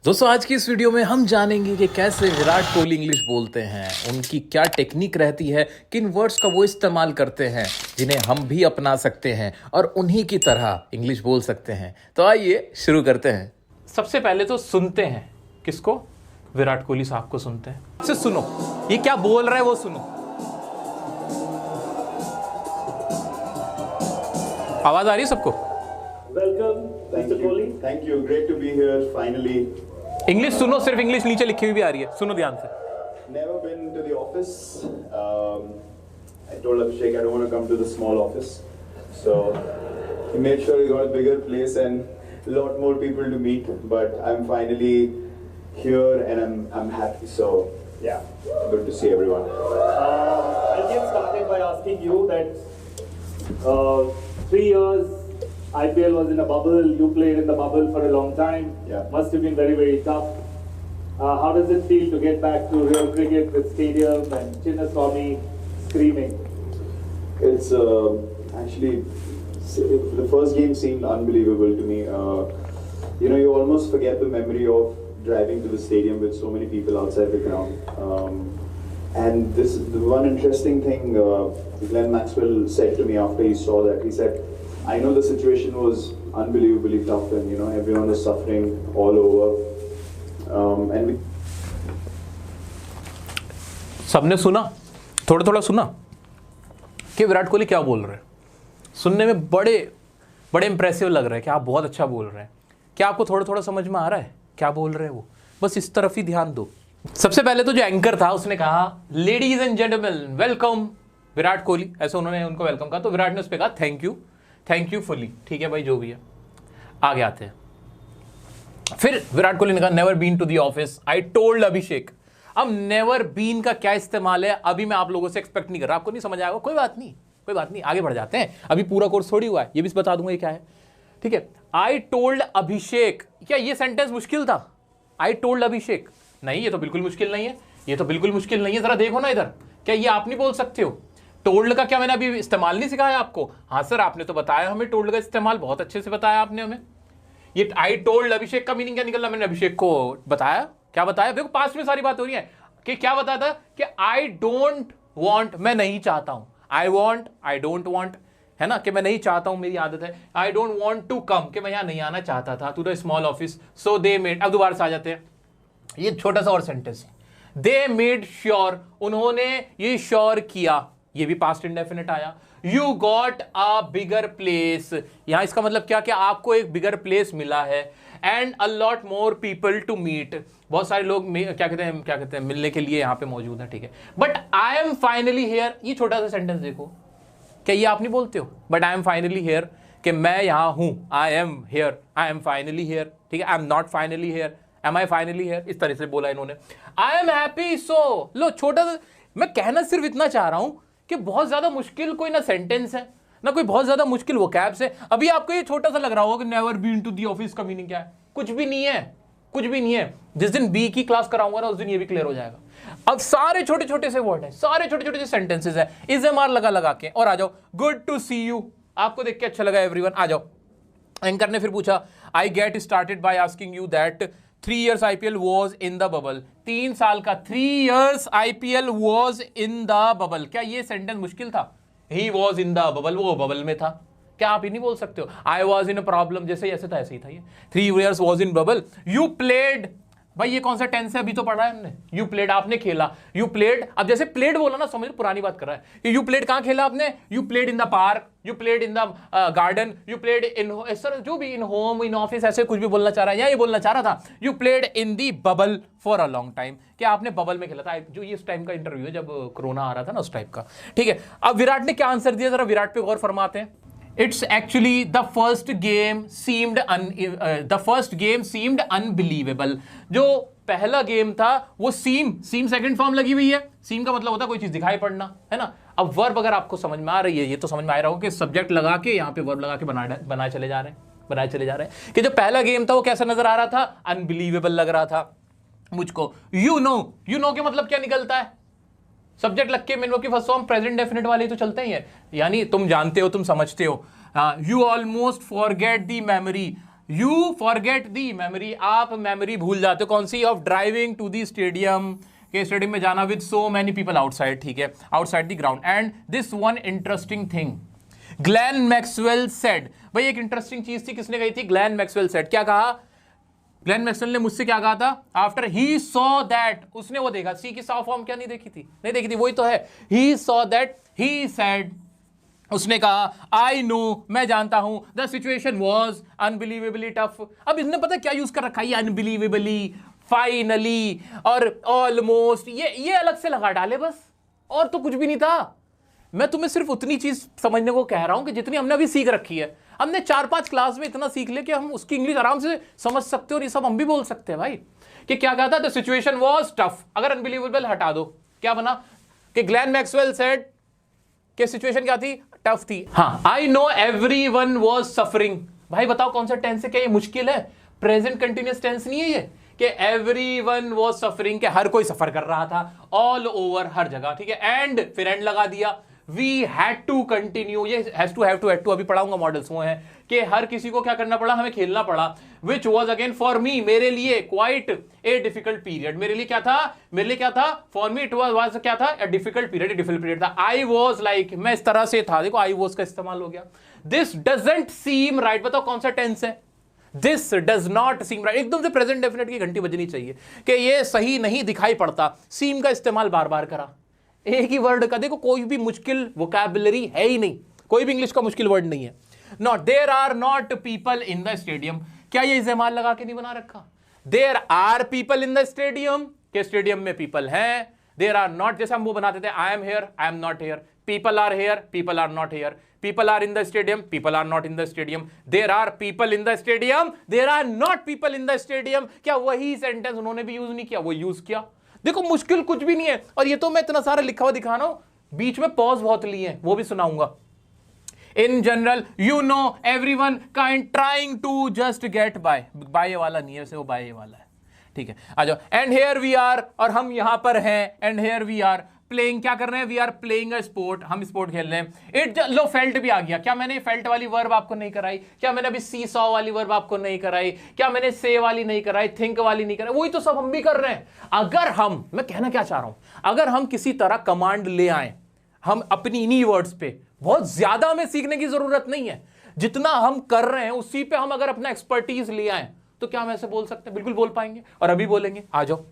दोस्तों आज की इस वीडियो में हम जानेंगे कि कैसे विराट कोहली इंग्लिश बोलते हैं, उनकी क्या टेक्निक रहती है, किन वर्ड्स का वो इस्तेमाल करते हैं जिन्हें हम भी अपना सकते हैं और उन्हीं की तरह इंग्लिश बोल सकते हैं। तो आइए शुरू करते हैं। सबसे पहले तो सुनते हैं किसको? विराट कोहली साहब को सुनते हैं। इसे सुनो, ये क्या बोल रहा है वो सुनो। आवाज आ रही है सबको? Welcome, Mr. Kohli. Thank you. Great to be here finally. English सुनो, सिर्फ इंग्लिश नीचे लिखी हुई भी आ रही है, सुनो ध्यान से। Never been to the office. I told Abhishek I don't want to come to the small office. So he made sure he got a bigger place and a lot more people to meet. But I'm finally here and I'm happy. So yeah, good to see everyone. I'll get started by asking you that 3 years IPL was in a bubble. You played in the bubble for a long time. Yeah. Must have been very, very tough. How does it feel to get back to real cricket with stadium and Chinnaswamy screaming? It's actually the first game seemed unbelievable to me. You almost forget the memory of driving to the stadium with so many people outside the ground. And the one interesting thing Glenn Maxwell said to me after he saw that, he said, I know the situation was unbelievably tough and everyone was suffering all over. And we सबने सुना, थोड़ा थोड़ा सुना कि विराट कोहली क्या बोल रहे हैं। सुनने में बड़े बड़े इंप्रेसिव लग रहा है कि आप बहुत अच्छा बोल रहे हैं। क्या आपको थोड़ा थोड़ा समझ में आ रहा है क्या बोल रहे हैं वो? बस इस तरफ ही ध्यान दो। सबसे पहले तो जो एंकर था उसने कहा ladies and gentleman welcome Virat Kohli, ऐसे उन्होंने उनको वेलकम कहा। तो विराट ने उस पर कहा थैंक यू फुली। ठीक है भाई, जो भी है, आगे आते हैं। फिर विराट कोहली ने कहा never been to the office, I told Abhishek. अब नेवर बीन का क्या इस्तेमाल है अभी मैं आप लोगों से एक्सपेक्ट नहीं कर रहा, आपको नहीं समझ आएगा, कोई बात नहीं, आगे बढ़ जाते हैं। अभी पूरा कोर्स थोड़ी हुआ है, ये भी बता दूंगा ये क्या है। ठीक है, आई टोल्ड अभिषेक, क्या ये सेंटेंस मुश्किल था? आई टोल्ड अभिषेक, नहीं ये तो बिल्कुल मुश्किल नहीं है, जरा देखो ना इधर, क्या ये आप नहीं बोल सकते हो? टोल्ड का क्या मैंने अभी इस्तेमाल नहीं सिखाया आपको? हाँ सर, आपने तो बताया हमें टोल्ड का इस्तेमाल, बहुत अच्छे से बताया आपने हमें। ये आई टोल्ड अभिषेक का मीनिंग क्या निकलना, मैंने अभिषेक को बताया। क्या बताया? देखो पास्ट में सारी बात हो रही है कि क्या बताया था कि आई डोंट वांट, मैं नहीं चाहता हूं। I want, I don't want, है ना, कि मैं नहीं चाहता हूं, मेरी आदत है। I don't want to come, कि मैं यहां नहीं आना चाहता था to the small office, so they made. अब दोबारा से आ जाते हैं, ये छोटा सा और सेंटेंस है। दे मेड श्योर, उन्होंने ये श्योर किया, ये भी पास्ट इंडेफिनिट आया। You got a bigger place, यहां इसका मतलब क्या कि आपको एक बिगर प्लेस मिला है। And a lot more people to meet, बहुत सारे लोग क्या कहते हैं मिलने के लिए यहां पे मौजूद है। ठीक है, but I am finally here, ये छोटा सा सेंटेंस देखो, क्या ये आप नहीं बोलते हो? But I am finally here, कि मैं यहां हूं, I am here, I am finally here. ठीक है, I am not finally here, am I finally here, इस तरह से बोला इन्होंने। आई एम हैप्पी, सो लो, छोटा सा मैं कहना सिर्फ इतना चाह रहा हूं कि बहुत ज्यादा मुश्किल कोई ना सेंटेंस है ना कोई बहुत ज्यादा मुश्किल वो कैब्स है। अभी आपको ये छोटा सा लग रहा होगा कि never been to the office का मीनिंग क्या है? कुछ भी नहीं है। जिस दिन बी की क्लास कराऊंगा ना उस दिन ये भी क्लियर हो जाएगा। अब सारे छोटे छोटे से वर्ड है, सारे छोटे छोटे से सेंटेंसेस है, इज़-एम-आर लगा के। और आ जाओ, गुड टू सी यू, आपको देख के अच्छा लगा एवरीवन, आ जाओ। एंकर ने फिर पूछा I get started by asking you that 3 years IPL was in the bubble, 3 साल का 3 years IPL was in the bubble, क्या ये सेंटेंस मुश्किल था? He was in the bubble, वो बबल में था। क्या आप ही नहीं बोल सकते हो? I was in a problem, जैसे ऐसे था ऐसे ही था ये। 3 years was in bubble, you played, भाई ये कौन सा टेंस है? अभी तो पढ़ा है हमने। यू प्लेड, आपने खेला, यू प्लेड। अब जैसे प्लेड बोला ना, समझ पुरानी बात कर रहा है कि यू प्लेड कहां खेला आपने? You played in the park, you played in the garden, you played in, sir जो भी, इन होम, इन ऑफिस, ऐसे कुछ भी बोलना चाह रहा है, या ये बोलना चाह रहा था you played in the bubble for a long time, क्या आपने बबल में खेला था। जो ये इस टाइम का इंटरव्यू है जब कोरोना आ रहा था ना, उस टाइप का। ठीक है, अब विराट ने क्या आंसर दिया, जरा विराट पे गौर फरमाते हैं। It's actually the first game seemed unbelievable. जो पहला गेम था वो सीम सेकंड फॉर्म लगी हुई है। सीम का मतलब होता है कोई चीज दिखाई पड़ना, है ना। अब वर्ब अगर आपको समझ में आ रही है, ये तो समझ में आ रहा हो कि सब्जेक्ट लगा के यहाँ पे वर्ब लगा के बनाए चले जा रहे हैं कि जो पहला गेम था वो कैसा नजर आ रहा था? अनबिलीवेबल लग रहा था मुझको। यू नो के मतलब क्या निकलता है? सब्जेक्ट लग के मेनू की फर्स्ट फॉर्म प्रेजेंट डेफिनेट वाले तो चलते ही है, यानी तुम जानते हो, तुम समझते हो। You almost forget the memory, you forget the memory, आप मेमोरी भूल जाते हो। कौन सी? Of driving to the stadium, के स्टेडियम में जाना with so many people outside, ठीक है, outside the ground. And this one interesting thing Glenn Maxwell said, भाई एक इंटरेस्टिंग चीज थी, किसने कही थी? Glenn Maxwell said. क्या कहा ग्लेन मैक्सवेल ने? मुझसे क्या कहा था? आफ्टर ही सॉ दैट, उसने वो देखा, सी की सॉ फॉर्म क्या नहीं देखी थी? नहीं देखी थी, वही तो है। He saw that, he said, उसने कहा आई नो, मैं जानता हूं, the situation was unbelievably tough. अब इसने पता क्या यूज कर रखा है? अनबिलीवेबली, फाइनली और ऑलमोस्ट, ये अलग से लगा डाले बस, और तो कुछ भी नहीं था। मैं तुम्हें सिर्फ उतनी चीज समझने को कह रहा हूं कि जितनी हमने अभी सीख रखी है। हमने 4-5 क्लास में इतना सीख लिया कि हम उसकी इंग्लिश आराम से समझ सकते हो, और ये सब हम भी बोल सकते हैं भाई। कि क्या कहा था? द सिचुएशन वॉज टफ, अगर अनबिलीवेबल हटा दो, क्या बना? कि ग्लेन मैक्सवेल सेड कि सिचुएशन क्या थी? टफ थी। हाँ, I know everyone was suffering. भाई बताओ कौन सा टेंस है? क्या ये मुश्किल है? प्रेजेंट कंटिन्यूअस टेंस नहीं है ये, कि एवरीवन वाज सफरिंग, के हर कोई सफर कर रहा था, ऑल ओवर, हर जगह, ठीक है। एंड फिर एंड लगा दिया। वी हैड टू कंटिन्यू, ये has to, have to, had to अभी पढ़ाऊंगा मॉडल्स वो हैं कि हर किसी को क्या करना पड़ा? हमें खेलना पड़ा। Which was again for me, मेरे लिए, क्वाइट ए डिफिकल्ट पीरियड। मेरे लिए क्या था? मेरे लिए क्या था? फॉर मी इट वाज क्या था? A difficult period, a difficult period था। आई वॉज लाइक, मैं इस तरह से था। देखो आई वॉज का इस्तेमाल हो गया। दिस डजंट सीम राइट, बताओ कौन सा टेंस है? This does not seem right, एकदम से प्रेजेंट डेफिनेट की घंटी बजनी चाहिए कि ये सही नहीं दिखाई पड़ता। सीम का इस्तेमाल बार बार करा, एक ही वर्ड का। देखो कोई भी मुश्किल वोकैबुलरी है ही नहीं, कोई भी इंग्लिश का मुश्किल वर्ड नहीं है। Not, there are not people in the stadium, क्या ये इस्तेमाल लगा के नहीं बना रखा? There are people in the stadium, के स्टेडियम में पीपल हैं। देयर आर नॉट, जैसे हम वो बनाते थे, I am here, I am not here, people are here, people are not here, people are in the stadium, people are not in the stadium, there are people in the stadium, there are not people in the stadium. क्या वही sentence उन्होंने भी use नहीं किया? वो use किया। देखो मुश्किल कुछ भी नहीं है, और ये तो मैं इतना सारा लिखा हुआ दिखा रहा हूं, बीच में पॉज बहुत लिए हैं, वो भी सुनाऊंगा। In general you know everyone kind trying to just get by, by ये वाला नहीं है वैसे, वो बाय ये वाला है, ठीक है, आ जाओ। एंड हेयर वी आर, और हम यहां पर हैं। And here we are playing, क्या कर रहे हैं? We are playing a sport, हम स्पोर्ट खेल रहे हैं। इट लो, फेल्ट भी आ गया। क्या मैंने फेल्ट वाली वर्ब आपको नहीं कराई? क्या मैंने अभी सी सॉ वाली वर्ब आपको नहीं कराई? क्या मैंने से वाली नहीं कराई? थिंक वाली नहीं कराई? वही तो सब हम भी कर रहे हैं। अगर हम, मैं कहना क्या चाह रहा हूं, अगर हम किसी तरह कमांड ले आए, हम अपनी इन्हीं वर्ड्स पे, बहुत ज्यादा हमें सीखने की जरूरत नहीं है, जितना हम कर रहे हैं उसी पे हम अगर अपना एक्सपर्टीज ले आए, तो क्या हम ऐसे बोल सकते हैं? बिल्कुल बोल पाएंगे, और अभी बोलेंगे। आ जाओ।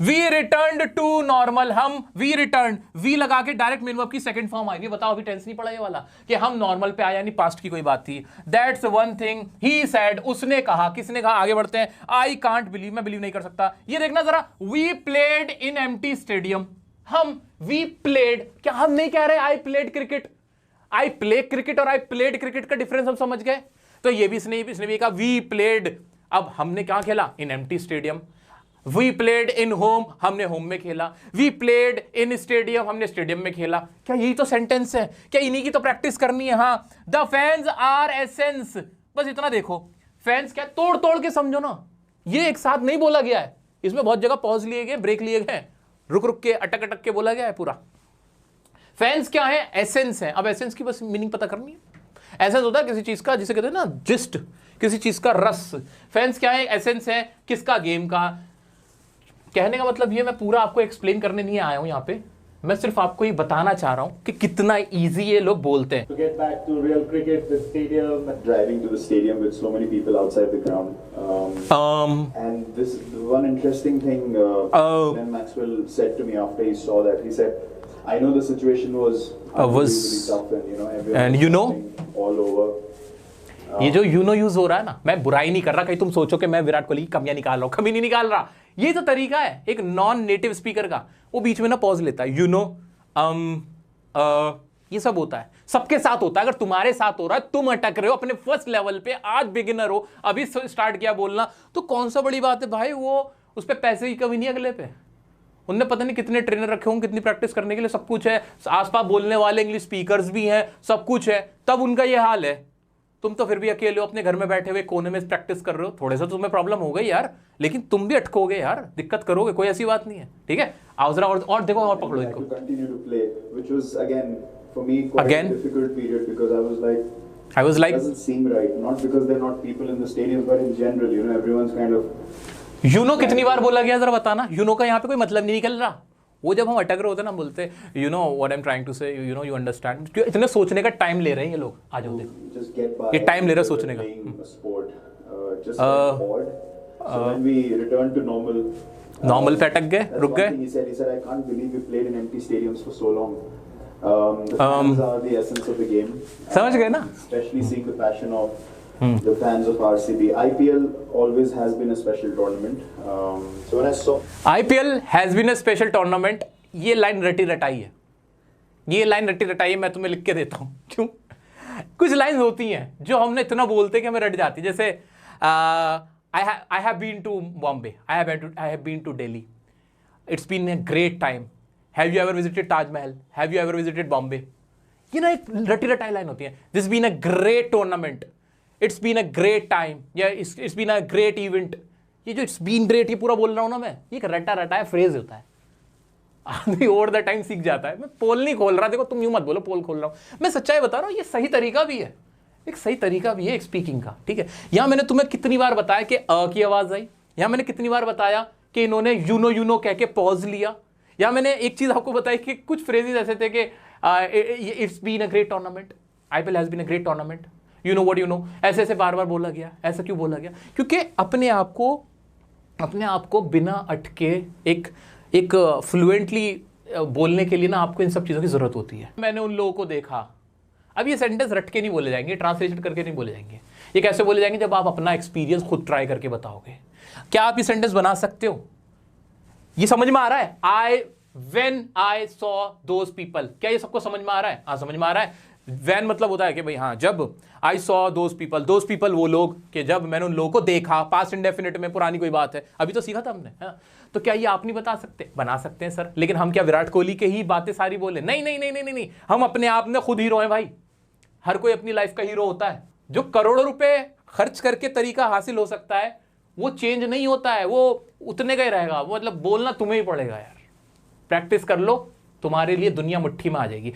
वी रिटर्न टू नॉर्मल, हम वी रिटर्न, वी लगा के डायरेक्ट मेन वर्ब की सेकंड फॉर्म आई। बताओ अभी टेंस नहीं पड़ा ये वाला कि हम नॉर्मल पे आया, यानी पास्ट की कोई बात थी। That's one thing he said, उसने कहा। किसने कहा? आगे बढ़ते हैं। आई कांट बिलीव, मैं बिलीव नहीं कर सकता। ये देखना जरा, we played in empty stadium, हम वी प्लेड, क्या हम नहीं कह रहे I played cricket? I play cricket और आई प्लेड क्रिकेट का डिफरेंस हम समझ गए। तो ये भी इसने भी कहा वी प्लेड। अब हमने क्या खेला? In empty stadium. We played in home, हमने होम में खेला। वी प्लेड इन स्टेडियम, हमने स्टेडियम में खेला। क्या यही तो सेंटेंस है? क्या इन्हीं की तो प्रैक्टिस करनी है? हाँ, द फैंस आर एसेंस, बस इतना देखो। फैंस क्या, तोड़ तोड़ के समझो ना, ये एक साथ नहीं बोला गया है, इसमें बहुत जगह पॉज लिए गए, ब्रेक लिए गए, रुक रुक के, अटक अटक के बोला गया है पूरा। फैंस क्या है? एसेंस है। अब एसेंस की बस मीनिंग पता करनी है। एसेंस होता है किसी चीज का, जिसे कहते हैं ना जिस्ट, किसी चीज का रस। फैंस क्या है? एसेंस है किसका? गेम का। कहने का मतलब ये, मैं पूरा आपको एक्सप्लेन करने नहीं आया हूं यहां पे, मैं सिर्फ आपको ये बताना चाह रहा हूं कि कितना इजी ये लोग बोलते हैं। To get back to real cricket, the stadium. Driving to the stadium with so many people outside the ground. And this one interesting thing Glenn Maxwell said to me after he saw that. He said, "I know the situation was really tough, and everyone and was you know all over." ये जो you know use हो रहा है ना, मैं बुराई नहीं कर रहा, कहीं तुम सोचो कि मैं विराट कोहली की कमियां निकाल रहा हूं, कमी नहीं निकाल रहा। ये तो तरीका है एक नॉन नेटिव स्पीकर का, वो बीच में ना पॉज लेता है। यू नो, ये सब होता है, सबके साथ होता है। अगर तुम्हारे साथ हो रहा है, तुम अटक रहे हो अपने फर्स्ट लेवल पे, आज बिगिनर हो, अभी स्टार्ट किया बोलना, तो कौन सा बड़ी बात है भाई? वो उस पर पैसे की कमी नहीं अगले पे। उनने पता नहीं कितने ट्रेनर रखे होंगे, कितनी प्रैक्टिस करने के लिए, सब कुछ है, आसपास बोलने वाले इंग्लिश स्पीकर्स भी हैं, सब कुछ है, तब उनका ये हाल है। तुम तो फिर भी अकेले हो, अपने घर में बैठे हुए कोने में प्रैक्टिस कर रहे हो। थोड़े सा तुम्हें प्रॉब्लम हो गई यार, लेकिन तुम भी अटकोगे यार, दिक्कत करोगे, कोई ऐसी बात नहीं है, ठीक है। आओ जरा और देखो, और पकड़ो इनको। To continue to play, which was again for me quite a difficult period because I was like, I was like, doesn't seem right. Not because they're not people in the stadium, but in general, you know, everyone's kind of you know कितनी बार बोला गया, जरा बताना. You know का यहाँ पे कोई मतलब नहीं निकल रहा. वो जब हम अटक रहे होते ना, बोलते you know what I am trying to say, you know, you understand. क्यों इतने सोचने का टाइम ले रहे हैं ये लोग. आ जाओ देखो, just get by. ये टाइम ले रहा है सोचने का. playing a sport, just like odd. So when we return to normal. Normal पे अटक गए, That's रुक one गए. thing he said, I can't believe we played in empty stadiums for so long. The fans are the essence of the game. समझ गए ना? Especially seeing the passion of the fans of RCB. IPL always has been a special tournament. So when I saw IPL has been a special tournament. ये line रटी रटाई है, ये line रटी रटाई है. मैं तुम्हें लिख के देता हूँ. क्यों? कुछ लाइन होती हैं जो हमने इतना बोलते कि हमें रट जाती. जैसे I have been to Bombay. I have been to Delhi. It's been a great time. Have you ever visited Taj Mahal? Have you ever visited Bombay? ये ना एक रटी रटाई लाइन होती है. This been a great tournament. It's been a great time. Yeah, it's been a great event. ये जो it's been great ये पूरा बोल रहा हूँ ना मैं, ये एक रटा रटाया फ्रेज होता है. आदमी ओवर द टाइम सीख जाता है. मैं पोल नहीं खोल रहा, देखो तुम यूं मत बोलो पोल खोल रहा हूं. मैं सच्चाई बता रहा हूं. ये सही तरीका भी है, एक सही तरीका भी है एक स्पीकिंग का. ठीक है, यहां मैंने तुम्हें कितनी बार बताया कि अ की आवाज आई. यहां मैंने कितनी बार बताया कि इन्होंने यू नो कह के पॉज लिया. यहां मैंने एक चीज आपको बताई कि कुछ फ्रेजेस ऐसे थे कि it's been a great tournament, IPL has been a great tournament, you know what you know. ऐसे ऐसे बार बार बोला गया. ऐसा क्यों बोला गया? क्योंकि अपने आप को बिना अटके एक फ्लुएंटली बोलने के लिए ना आपको इन सब चीज़ों की ज़रूरत होती है. मैंने उन लोगों को देखा. अब ये सेंटेंस रट के नहीं बोले जाएंगे, ट्रांसलेशन करके नहीं बोले जाएंगे. ये कैसे बोले जाएंगे? जब आप अपना एक्सपीरियंस खुद ट्राई करके बताओगे. क्या आप ये सेंटेंस बना सकते हो? ये समझ में आ रहा है? When I saw those people. क्या ये सबको समझ में आ रहा है? हाँ, समझ में आ रहा है. व्हेन मतलब होता है कि भाई हाँ, जब आई सॉ दोज पीपल वो लोग, कि जब मैंने उन लोगों को देखा. पास्ट इंडेफिनिट में, पुरानी कोई बात है, अभी तो सीखा था हमने. हाँ, तो क्या ये आप नहीं बता सकते? बना सकते हैं सर. लेकिन हम क्या विराट कोहली के ही बातें सारी बोले? नहीं. हम अपने आप में खुद हीरो हैं भाई. हर कोई अपनी लाइफ का हीरो होता है. जो करोड़ों रुपए खर्च करके तरीका हासिल हो सकता है वो चेंज नहीं होता है, वो उतने का ही रहेगा. वो मतलब बोलना तुम्हें ही पड़ेगा यार. प्रैक्टिस कर लो, तुम्हारे लिए दुनिया मुट्ठी में आ जाएगी.